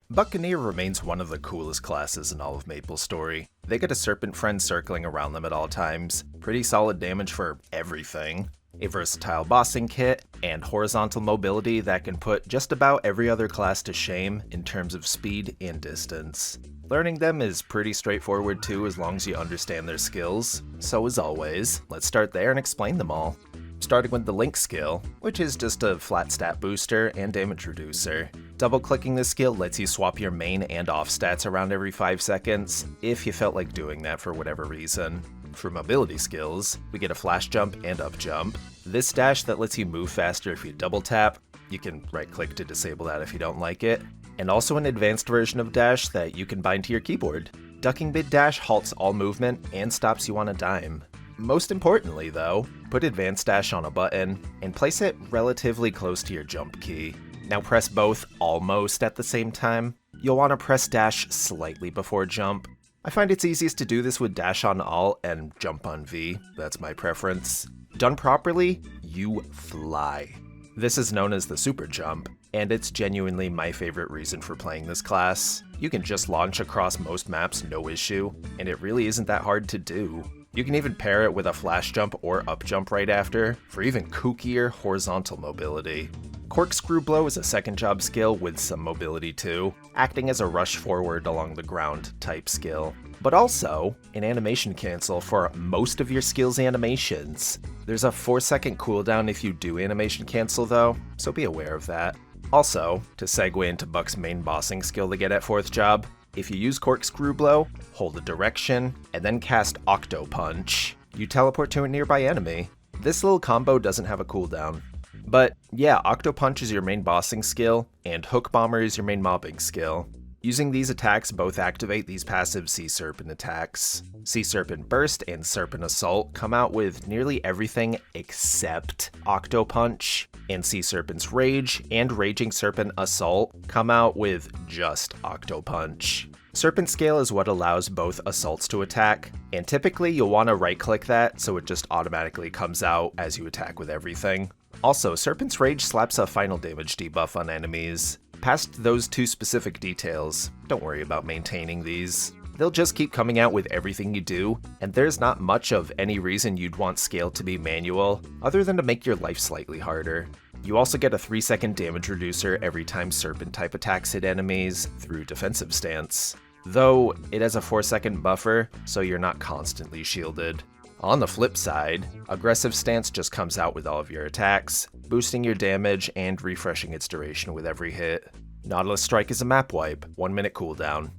Buccaneer remains one of the coolest classes in all of MapleStory. They get a serpent friend circling around them at all times, pretty solid damage for everything, a versatile bossing kit, and horizontal mobility that can put just about every other class to shame in terms of speed and distance. Learning them is pretty straightforward too as long as you understand their skills, so as always, let's start there and explain them all. Starting with the Link skill, which is just a flat stat booster and damage reducer. Double-clicking this skill lets you swap your main and off stats around every 5 seconds, if you felt like doing that for whatever reason. For mobility skills, we get a flash jump and up jump. This dash that lets you move faster if you double tap, you can right-click to disable that if you don't like it, and also an advanced version of dash that you can bind to your keyboard. Ducking mid-dash halts all movement and stops you on a dime. Most importantly though, put advanced dash on a button and place it relatively close to your jump key. Now press both almost at the same time. You'll want to press dash slightly before jump. I find it's easiest to do this with dash on Alt and jump on V, that's my preference. Done properly, you fly. This is known as the super jump, and it's genuinely my favorite reason for playing this class. You can just launch across most maps no issue, and it really isn't that hard to do. You can even pair it with a flash jump or up jump right after, for even kookier horizontal mobility. Corkscrew Blow is a second job skill with some mobility too, acting as a rush forward along the ground type skill. But also, an animation cancel for most of your skill's animations. There's a 4-second cooldown if you do animation cancel though, so be aware of that. Also, to segue into Buck's main bossing skill to get at 4th job, if you use Corkscrew Blow, hold a direction, and then cast Octo Punch, you teleport to a nearby enemy. This little combo doesn't have a cooldown. But yeah, Octo Punch is your main bossing skill, and Hook Bomber is your main mobbing skill. Using these attacks both activate these passive Sea Serpent attacks. Sea Serpent Burst and Serpent Assault come out with nearly everything except Octo Punch, and Sea Serpent's Rage and Raging Serpent Assault come out with just Octo Punch. Serpent Scale is what allows both assaults to attack, and typically you'll want to right-click that so it just automatically comes out as you attack with everything. Also, Serpent's Rage slaps a final damage debuff on enemies. Past those two specific details, don't worry about maintaining these. They'll just keep coming out with everything you do, and there's not much of any reason you'd want Scale to be manual, other than to make your life slightly harder. You also get a 3-second damage reducer every time Serpent-type attacks hit enemies through defensive stance. Though, it has a 4-second buffer, so you're not constantly shielded. On the flip side, Aggressive Stance just comes out with all of your attacks, boosting your damage and refreshing its duration with every hit. Nautilus Strike is a map wipe, 1-minute cooldown.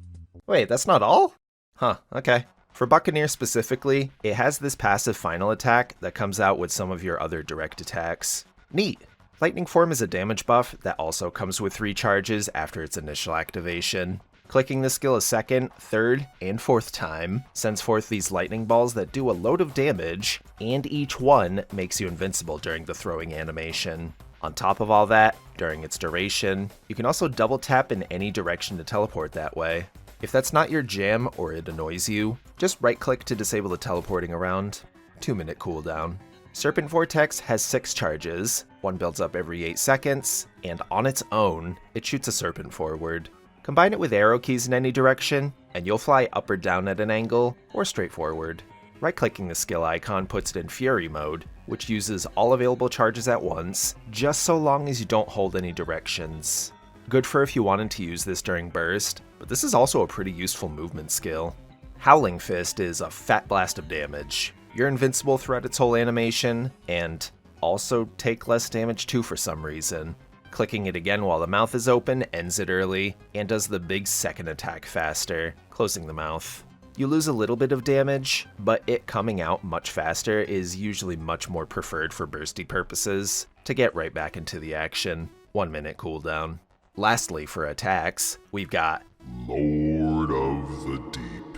Wait, that's not all? Huh, okay. For Buccaneer specifically, it has this passive final attack that comes out with some of your other direct attacks. Neat! Lightning Form is a damage buff that also comes with 3 charges after its initial activation. Clicking this skill a 2nd, 3rd, and 4th time sends forth these lightning balls that do a load of damage, and each one makes you invincible during the throwing animation. On top of all that, during its duration, you can also double tap in any direction to teleport that way. If that's not your jam or it annoys you, just right-click to disable the teleporting around. 2-minute cooldown. Serpent Vortex has 6 charges, one builds up every 8 seconds, and on its own, it shoots a serpent forward. Combine it with arrow keys in any direction, and you'll fly up or down at an angle, or straight forward. Right-clicking the skill icon puts it in Fury mode, which uses all available charges at once, just so long as you don't hold any directions. Good for if you wanted to use this during burst, but this is also a pretty useful movement skill. Howling Fist is a fat blast of damage. You're invincible throughout its whole animation, and also take less damage too for some reason. Clicking it again while the mouth is open ends it early, and does the big second attack faster, closing the mouth. You lose a little bit of damage, but it coming out much faster is usually much more preferred for bursty purposes, to get right back into the action. 1-minute cooldown. Lastly, for attacks, we've got Lord of the Deep.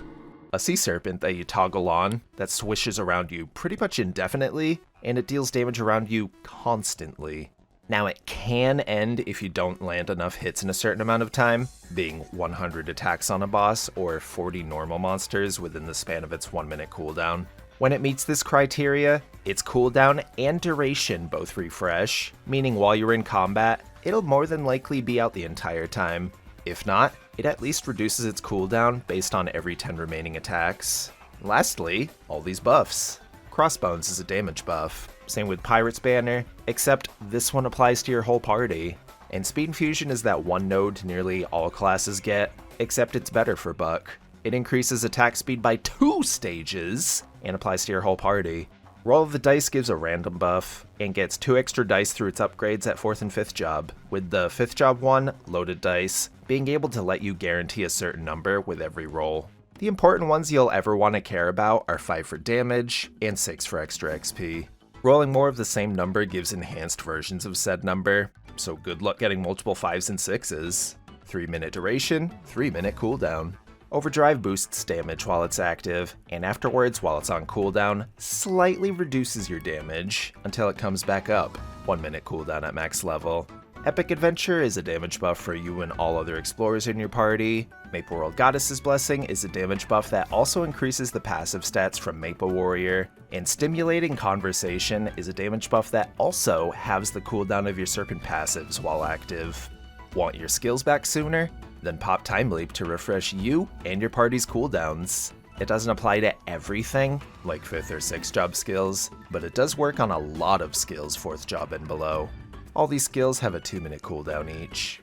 A Sea Serpent that you toggle on that swishes around you pretty much indefinitely, and it deals damage around you constantly. Now it can end if you don't land enough hits in a certain amount of time, being 100 attacks on a boss or 40 normal monsters within the span of its 1-minute cooldown. When it meets this criteria, its cooldown and duration both refresh, meaning while you're in combat, it'll more than likely be out the entire time. If not, it at least reduces its cooldown based on every 10 remaining attacks. Lastly, all these buffs. Crossbones is a damage buff, same with Pirate's Banner, except this one applies to your whole party. And Speed Infusion is that one node nearly all classes get, except it's better for Buck. It increases attack speed by 2 stages, and applies to your whole party. Roll of the Dice gives a random buff, and gets 2 extra dice through its upgrades at 4th and 5th job, with the 5th job one, Loaded Dice, being able to let you guarantee a certain number with every roll. The important ones you'll ever want to care about are 5 for damage, and 6 for extra XP. Rolling more of the same number gives enhanced versions of said number, so good luck getting multiple 5s and 6s. 3-minute duration, 3-minute cooldown. Overdrive boosts damage while it's active, and afterwards while it's on cooldown, slightly reduces your damage until it comes back up. 1-minute cooldown at max level. Epic Adventure is a damage buff for you and all other explorers in your party. Maple World Goddess's Blessing is a damage buff that also increases the passive stats from Maple Warrior. And Stimulating Conversation is a damage buff that also halves the cooldown of your Serpent passives while active. Want your skills back sooner? Then pop Time Leap to refresh you and your party's cooldowns. It doesn't apply to everything, like 5th or 6th job skills, but it does work on a lot of skills 4th job and below. All these skills have a 2-minute cooldown each.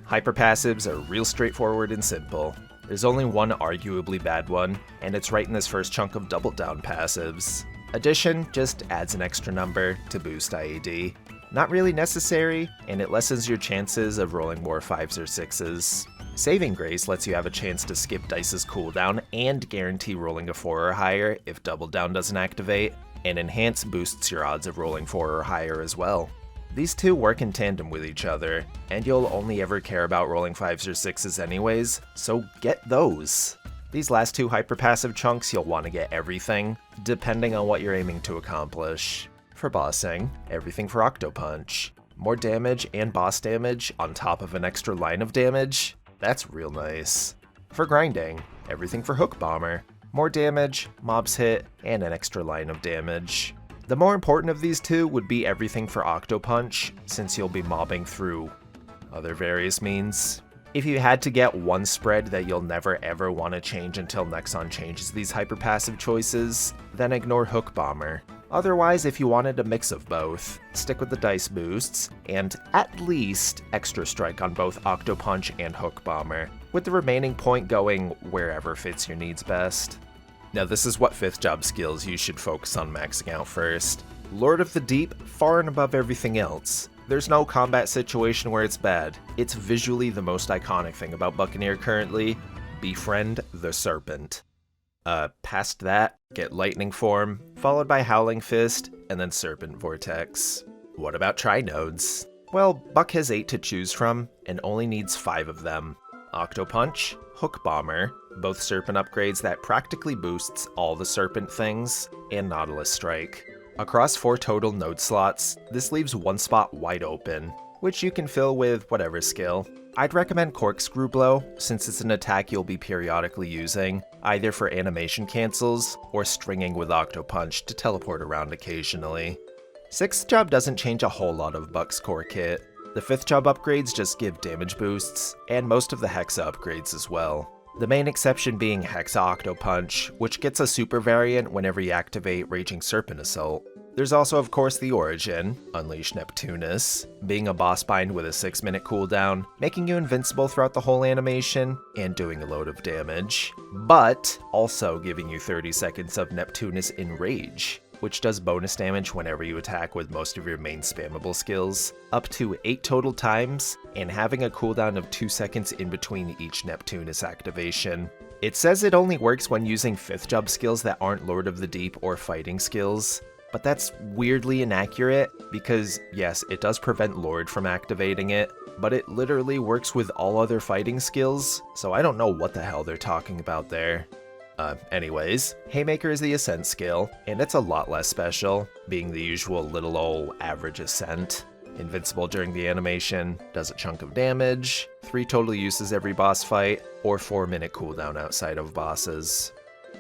Hyper passives are real straightforward and simple. There's only one arguably bad one, and it's right in this first chunk of double down passives. Addition just adds an extra number to boost IAD. Not really necessary, and it lessens your chances of rolling more 5s or 6s. Saving Grace lets you have a chance to skip Dice's cooldown and guarantee rolling a 4 or higher if Double Down doesn't activate, and Enhance boosts your odds of rolling 4 or higher as well. These two work in tandem with each other, and you'll only ever care about rolling 5s or 6s anyways, so get those. These last 2 hyperpassive chunks you'll want to get everything, depending on what you're aiming to accomplish. For bossing, everything for Octo Punch. More damage and boss damage on top of an extra line of damage, that's real nice. For grinding, everything for Hook Bomber. More damage, mobs hit, and an extra line of damage. The more important of these two would be everything for Octo Punch, since you'll be mobbing through other various means. If you had to get one spread that you'll never ever want to change until Nexon changes these hyperpassive choices, then ignore Hook Bomber. Otherwise, if you wanted a mix of both, stick with the dice boosts, and at least extra strike on both Octo Punch and Hook Bomber, with the remaining point going wherever fits your needs best. Now this is what 5th job skills you should focus on maxing out first. Lord of the Deep, far and above everything else. There's no combat situation where it's bad. It's visually the most iconic thing about Buccaneer currently. Befriend the Serpent. Past that, get Lightning Form, followed by Howling Fist, and then Serpent Vortex. What about Trinodes? Well, Buck has 8 to choose from, and only needs 5 of them. Octo Punch, Hook Bomber, both Serpent upgrades that practically boosts all the Serpent things, and Nautilus Strike. Across 4 total node slots, this leaves one spot wide open, which you can fill with whatever skill. I'd recommend Corkscrew Blow, since it's an attack you'll be periodically using, either for animation cancels, or stringing with Octo Punch to teleport around occasionally. 6th job doesn't change a whole lot of Buck's core kit. The 5th job upgrades just give damage boosts, and most of the Hexa upgrades as well. The main exception being Hexa Octo Punch, which gets a super variant whenever you activate Raging Serpent Assault. There's also of course the Origin, Unleash Neptunus, being a boss bind with a 6-minute cooldown, making you invincible throughout the whole animation, and doing a load of damage, but also giving you 30 seconds of Neptunus Enrage, which does bonus damage whenever you attack with most of your main spammable skills, up to 8 total times, and having a cooldown of 2 seconds in between each Neptunus activation. It says it only works when using 5th job skills that aren't Lord of the Deep or fighting skills, but that's weirdly inaccurate because yes, it does prevent Lord from activating it, but it literally works with all other fighting skills, so I don't know what the hell they're talking about there. Anyways, Haymaker is the Ascent skill, and it's a lot less special, being the usual little ol' average Ascent. Invincible during the animation, does a chunk of damage, 3 total uses every boss fight, or 4-minute cooldown outside of bosses.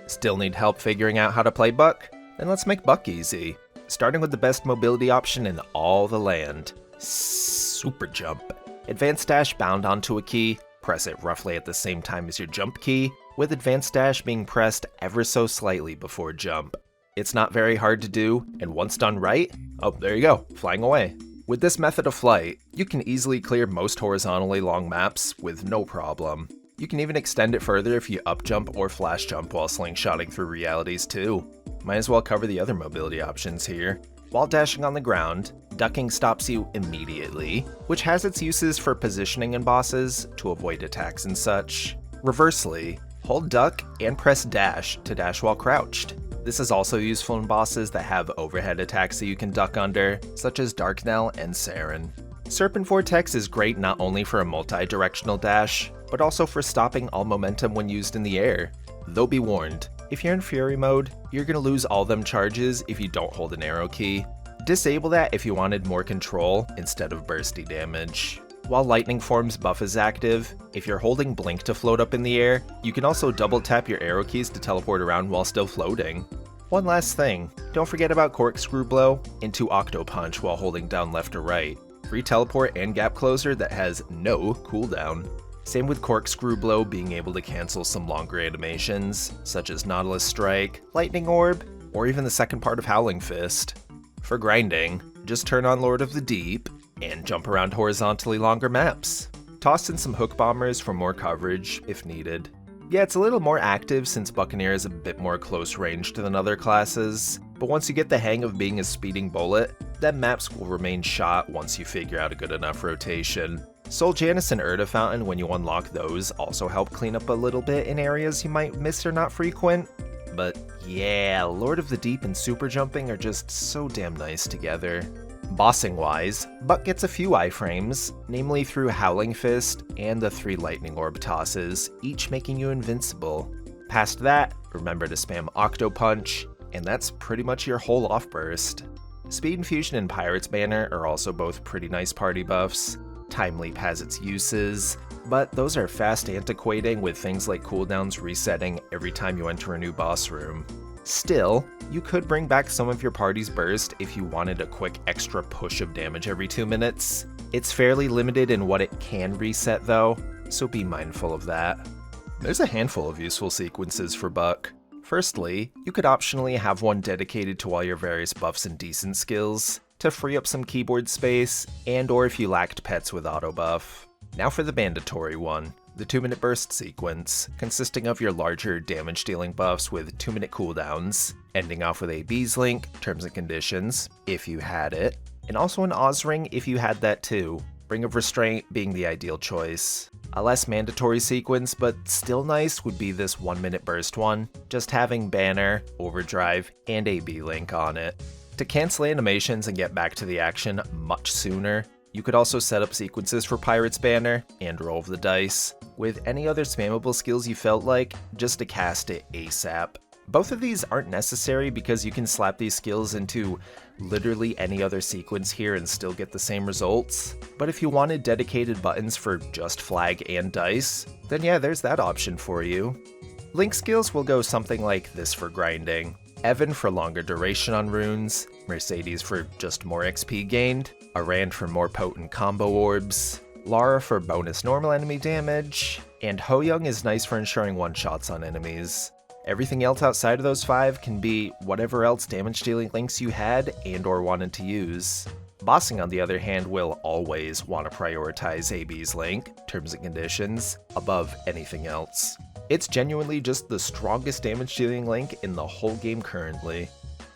Still need help figuring out how to play Buck? Then let's make Buck easy, starting with the best mobility option in all the land, Super Jump. Advanced dash bound onto a key, Press it roughly at the same time as your jump key, with advanced dash being pressed ever so slightly before jump. It's not very hard to do, and once done right, oh, there you go, flying away. With this method of flight, you can easily clear most horizontally long maps with no problem. You can even extend it further if you up jump or flash jump while slingshotting through realities too. Might as well cover the other mobility options here. While dashing on the ground, ducking stops you immediately, which has its uses for positioning in bosses to avoid attacks and such. Reversely, hold duck and press dash to dash while crouched. This is also useful in bosses that have overhead attacks that you can duck under, such as Darknell and Saren. Serpent Vortex is great not only for a multi-directional dash, but also for stopping all momentum when used in the air. Though be warned, if you're in Fury mode, you're going to lose all them charges if you don't hold an arrow key. Disable that if you wanted more control instead of bursty damage. While Lightning Form's buff is active, if you're holding Blink to float up in the air, you can also double tap your arrow keys to teleport around while still floating. One last thing, don't forget about Corkscrew Blow into Octo Punch while holding down left or right. Free teleport and gap closer that has no cooldown. Same with Corkscrew Blow being able to cancel some longer animations, such as Nautilus Strike, Lightning Orb, or even the second part of Howling Fist. For grinding, just turn on Lord of the Deep, and jump around horizontally longer maps. Toss in some hook bombers for more coverage, if needed. Yeah, it's a little more active since Buccaneer is a bit more close ranged than other classes, but once you get the hang of being a speeding bullet, then maps will remain shot once you figure out a good enough rotation. Soul Janus and Urda Fountain, when you unlock those, also help clean up a little bit in areas you might miss or not frequent. But yeah, Lord of the Deep and super jumping are just so damn nice together. Bossing wise, Buck gets a few iframes, namely through Howling Fist and the 3 Lightning Orb tosses, each making you invincible. Past that, remember to spam Octo Punch, and that's pretty much your whole off burst. Speed Infusion and Pirate's Banner are also both pretty nice party buffs. Time Leap has its uses, but those are fast antiquating with things like cooldowns resetting every time you enter a new boss room. Still, you could bring back some of your party's burst if you wanted a quick extra push of damage every 2 minutes. It's fairly limited in what it can reset though, so be mindful of that. There's a handful of useful sequences for Buck. Firstly, you could optionally have one dedicated to all your various buffs and decent skills, to free up some keyboard space, and or if you lacked pets with auto buff. Now for the mandatory one. The 2-minute burst sequence, consisting of your larger damage-dealing buffs with 2-minute cooldowns, ending off with a Bees Link, terms and conditions, if you had it, and also an Oz Ring if you had that too, Ring of Restraint being the ideal choice. A less mandatory sequence, but still nice, would be this 1-minute burst one, just having Banner, Overdrive, and a B-Link on it. To cancel animations and get back to the action much sooner, you could also set up sequences for Pirate's Banner and Roll of the Dice, with any other spammable skills you felt like, just to cast it ASAP. Both of these aren't necessary because you can slap these skills into literally any other sequence here and still get the same results, but if you wanted dedicated buttons for just Flag and Dice, then yeah, there's that option for you. Link skills will go something like this for grinding. Evan for longer duration on runes, Mercedes for just more XP gained, Arand for more potent combo orbs, Lara for bonus normal enemy damage, and Ho-Young is nice for ensuring one-shots on enemies. Everything else outside of those 5 can be whatever else damage-dealing links you had and or wanted to use. Bossing, on the other hand, will always want to prioritize AB's link, terms and conditions, above anything else. It's genuinely just the strongest damage-dealing link in the whole game currently.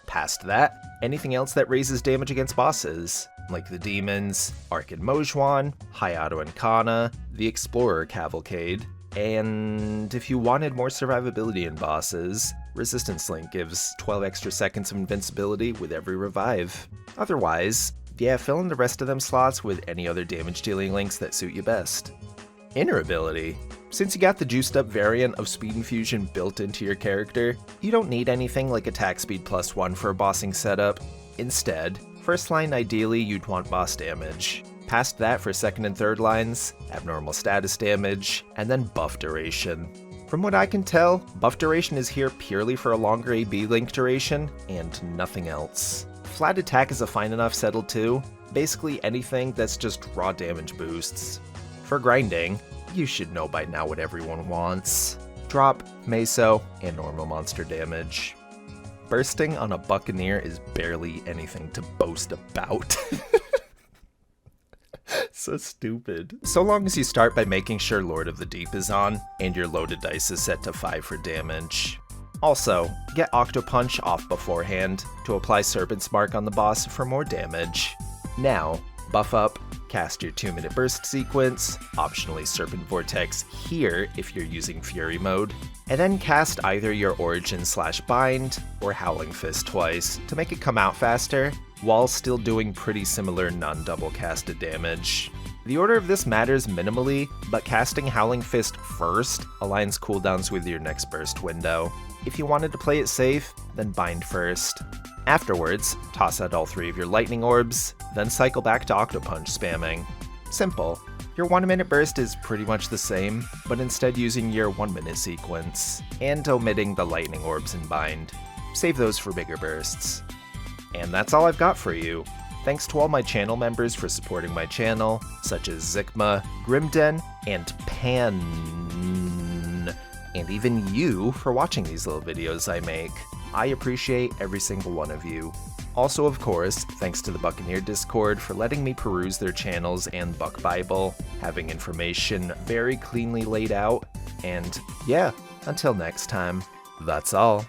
Past that, anything else that raises damage against bosses, like the demons, Ark and Mojuan, Hayato and Kana, the Explorer Cavalcade, and if you wanted more survivability in bosses, Resistance Link gives 12 extra seconds of invincibility with every revive. Otherwise, yeah, fill in the rest of them slots with any other damage-dealing links that suit you best. Inner ability. Since you got the juiced up variant of Speed Infusion built into your character, you don't need anything like attack speed +1 for a bossing setup. Instead, first line ideally you'd want boss damage. Past that for second and third lines, abnormal status damage, and then buff duration. From what I can tell, buff duration is here purely for a longer AB link duration, and nothing else. Flat attack is a fine enough settle too, basically anything that's just raw damage boosts. For grinding, you should know by now what everyone wants. Drop, meso, and normal monster damage. Bursting on a Buccaneer is barely anything to boast about. So stupid. So long as you start by making sure Lord of the Deep is on, and your loaded dice is set to 5 for damage. Also, get Octopunch off beforehand to apply Serpent's Mark on the boss for more damage. Now, buff up, cast your 2-minute burst sequence, optionally Serpent Vortex here if you're using Fury mode, and then cast either your Origin/Bind or Howling Fist twice to make it come out faster, while still doing pretty similar non-double casted damage. The order of this matters minimally, but casting Howling Fist first aligns cooldowns with your next burst window. If you wanted to play it safe, then Bind first. Afterwards, toss out all 3 of your lightning orbs, then cycle back to Octopunch spamming. Simple. Your 1-minute burst is pretty much the same, but instead using your 1-minute sequence, and omitting the lightning orbs in Bind. Save those for bigger bursts. And that's all I've got for you. Thanks to all my channel members for supporting my channel, such as Zikma, Grimden, and Pan, and even you for watching these little videos I make. I appreciate every single one of you. Also, of course, thanks to the Buccaneer Discord for letting me peruse their channels and Buck Bible, having information very cleanly laid out, and yeah, until next time, that's all.